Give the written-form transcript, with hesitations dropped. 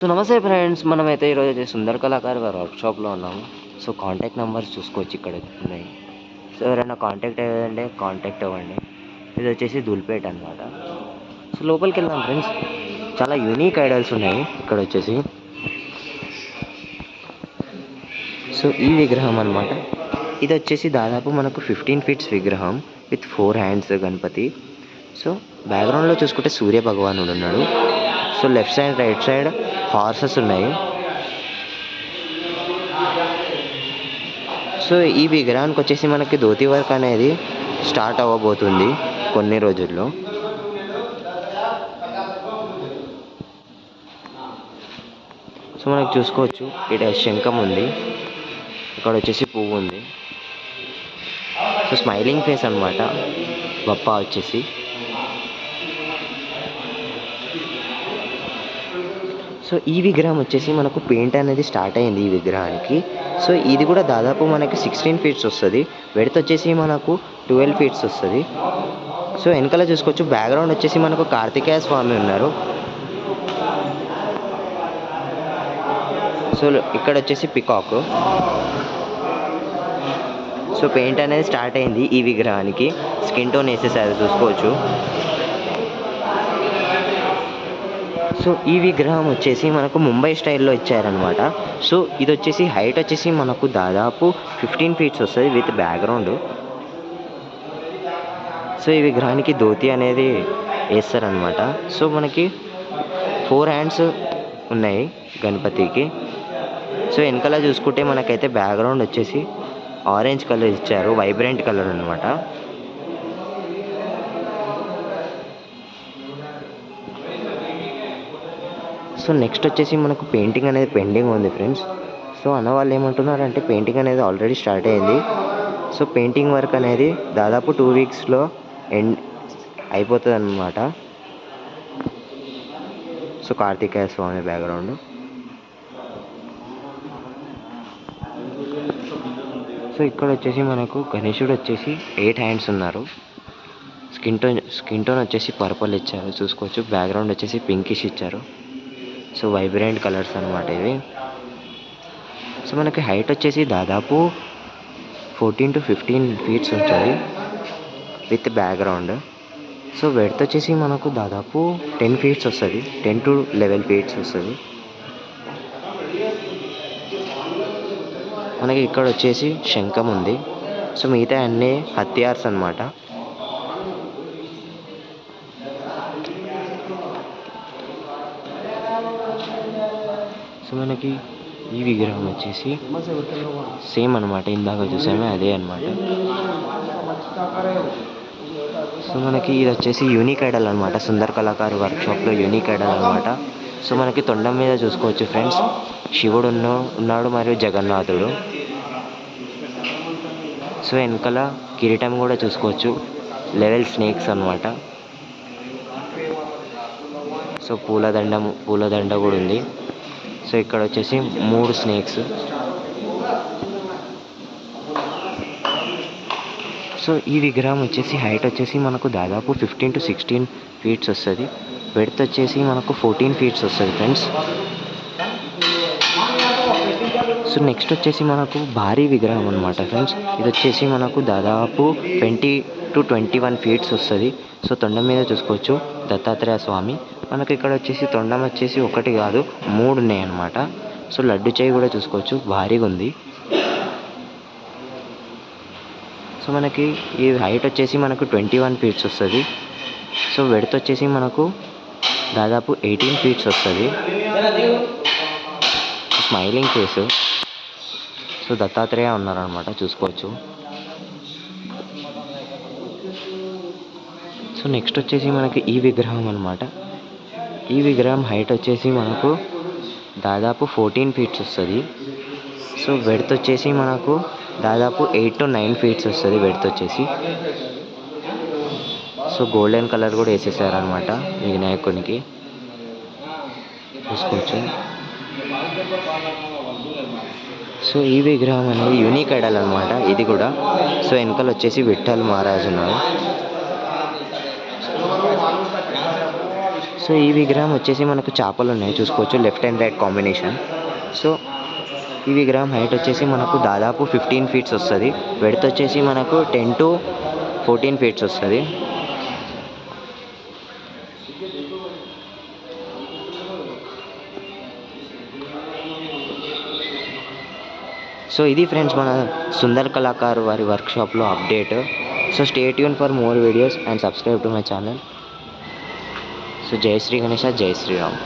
So నమస్తే friends, మనమైతే ఈరోజు అయితే సుందర్ కళాకారు వారి వర్క్షాప్లో ఉన్నాము. సో కాంటాక్ట్ నెంబర్స్ చూసుకోవచ్చు, ఇక్కడ ఉన్నాయి. సో ఎవరైనా కాంటాక్ట్ అయ్యేదంటే కాంటాక్ట్ అవ్వండి. ఇది వచ్చేసి ధూల్పేట అనమాట. సో లోపలికి వెళ్దాం ఫ్రెండ్స్. చాలా యూనిక్ ఐడల్స్ ఉన్నాయి ఇక్కడ వచ్చేసి. సో ఈ విగ్రహం అనమాట, ఇది వచ్చేసి దాదాపు మనకు 15 ఫీట్స్ విగ్రహం విత్ 4 హ్యాండ్స్ గణపతి. సో బ్యాక్గ్రౌండ్లో చూసుకుంటే సూర్య భగవానుడు ఉన్నాడు. So left side right side horses ఉన్నాయి. సో ఈ విగ్రహానికి వచ్చేసి మనకి ధోతి వర్క్ అనేది స్టార్ట్ అవ్వబోతుంది కొన్ని రోజుల్లో. సో మనకు చూసుకోవచ్చు, ఇక్కడ శంఖం ఉంది, ఇక్కడ వచ్చేసి పువ్వు ఉంది. సో స్మైలింగ్ ఫేస్ అనమాట బప్ప వచ్చేసి. సో ఈ విగ్రహం వచ్చేసి మనకు పెయింట్ అనేది స్టార్ట్ అయింది ఈ విగ్రహానికి. సో ఇది కూడా దాదాపు మనకి 16 ఫీట్స్ వస్తుంది. వెడత్ వచ్చేసి మనకు 12 ఫీట్స్ వస్తుంది. సో వెనకాల చూసుకోవచ్చు, బ్యాక్గ్రౌండ్ వచ్చేసి మనకు కార్తికేయ స్వామి ఉన్నారు. సో ఇక్కడ వచ్చేసి పికాక్. సో పెయింట్ అనేది స్టార్ట్ అయింది ఈ విగ్రహానికి. స్కిన్ టోన్ వేసేసారు చూసుకోవచ్చు. సో ఈ విగ్రహం వచ్చేసి మనకు ముంబై స్టైల్లో ఇచ్చారనమాట. సో ఇది వచ్చేసి హైట్ వచ్చేసి మనకు దాదాపు 15 ఫీట్స్ వస్తుంది విత్ బ్యాక్గ్రౌండ్. సో ఈ విగ్రహానికి ధోతి అనేది వేస్తారనమాట. సో మనకి 4 హ్యాండ్స్ ఉన్నాయి గణపతికి. సో వెనకాల చూసుకుంటే మనకైతే బ్యాక్గ్రౌండ్ వచ్చేసి ఆరెంజ్ కలర్ ఇచ్చారు, వైబ్రెంట్ కలర్ అనమాట. సో నెక్స్ట్ వచ్చేసి మనకు పెయింటింగ్ అనేది పెండింగ్ ఉంది ఫ్రెండ్స్. సో అన్న వాళ్ళు ఏమంటున్నారంటే పెయింటింగ్ అనేది ఆల్రెడీ స్టార్ట్ అయింది. సో పెయింటింగ్ వర్క్ అనేది దాదాపు 2 వీక్స్లో ఎండ్ అయిపోతుంది అన్నమాట. సో కార్తికేయ స్వామి బ్యాక్గ్రౌండ్. సో ఇక్కడ వచ్చేసి మనకు గణేశుడు వచ్చేసి 8 హ్యాండ్స్ ఉన్నారు. స్కిన్ టోన్ వచ్చేసి పర్పుల్ ఇచ్చారు చూసుకోవచ్చు. బ్యాక్గ్రౌండ్ వచ్చేసి పింకిష్ ఇచ్చారు. సో వైబ్రెంట్ కలర్స్ అనమాట ఇవి. సో మనకి హైట్ వచ్చేసి దాదాపు 14 to 15 ఫీట్స్ ఉంటుంది విత్ బ్యాక్గ్రౌండ్. సో వెడత్ వచ్చేసి మనకు దాదాపు 10 ఫీట్స్ వస్తుంది, 10 to 11 ఫీట్స్ వస్తుంది. మనకి ఇక్కడ వచ్చేసి శంఖం ఉంది. సో మిగతా అన్నీ హత్యార్స్ అనమాట. సో మనకి ఈ విగ్రహం వచ్చేసి సేమ్ అనమాట, ఇందాక చూసామే అదే అనమాట. సో మనకి ఇది వచ్చేసి యూనిక్ ఐడల్ అనమాట, సుందర్ కళాకారు వర్క్షాప్లో యూనిక్ ఐడల్ అనమాట. సో మనకి తొండం మీద చూసుకోవచ్చు ఫ్రెండ్స్, శివుడు ఉన్నాడు మరియు జగన్నాథుడు. సో వెనకాల కిరీటం కూడా చూసుకోవచ్చు, లెవెల్ స్నేక్స్ అనమాట. సో పూలదండ కూడా ఉంది. సో ఇక్కడ వచ్చేసి 3 స్నేక్స్. సో ఈ విగ్రహం వచ్చేసి హైట్ వచ్చేసి మనకు దాదాపు 15 to 16 ఫీట్స్ వస్తుంది. వెడత్ వచ్చేసి మనకు 14 ఫీట్స్ వస్తుంది ఫ్రెండ్స్. సో నెక్స్ట్ వచ్చేసి మనకు భారీ విగ్రహం అనమాట ఫ్రెండ్స్. ఇది వచ్చేసి మనకు దాదాపు 20 to 21 ఫీట్స్ వస్తుంది. సో తొండం మీద చూసుకోవచ్చు దత్తాత్రేయ స్వామి. మనకు ఇక్కడ వచ్చేసి తొండం వచ్చేసి 1 కాదు 3 ఉన్నాయి అన్నమాట. సో లడ్డు చేయి కూడా చూసుకోవచ్చు, భారీగా ఉంది. సో మనకి ఈ హైట్ వచ్చేసి మనకు 21 ఫీట్స్ వస్తుంది. సో వెడత్ వచ్చేసి మనకు దాదాపు 18 ఫీట్స్ వస్తుంది. Smiling face. సో దత్తాత్రేయ ఉన్నారనమాట చూసుకోవచ్చు. సో నెక్స్ట్ వచ్చేసి మనకి ఈ విగ్రహం అనమాట. ఈ విగ్రహం హైట్ వచ్చేసి మనకు దాదాపు 14 ఫీట్స్ వస్తుంది. సో వెడత్ వచ్చేసి మనకు దాదాపు 8 to 9 ఫీట్స్ వస్తుంది వెడత్ వచ్చేసి. సో గోల్డెన్ కలర్ కూడా వేసేసారనమాట ఈ వినాయకునికి చూసుకోవచ్చు. సో ఈ విగ్రహం అనేది యూనిక్ ఐడల్ అనమాట ఇది కూడా. సో వెనకాల వచ్చేసి విఠల్ మహారాజ్ ఉన్నారు. సో ఈ విగ్రహం వచ్చేసి మనకు చేపలు ఉన్నాయి చూసుకోవచ్చు, left and right combination. So ఈ విగ్రహం హైట్ వచ్చేసి మనకు దాదాపు 15 ఫీట్స్ వస్తుంది. వెడత్ వచ్చేసి మనకు 10 to 14 ఫీట్స్ వస్తుంది. సో ఇది ఫ్రెండ్స్ మన సుందర్ కళాకారు వారి వర్క్షాప్లో update. So stay tune for more videos and subscribe to my channel. So జై శ్రీ గణేష, జై శ్రీరామ్.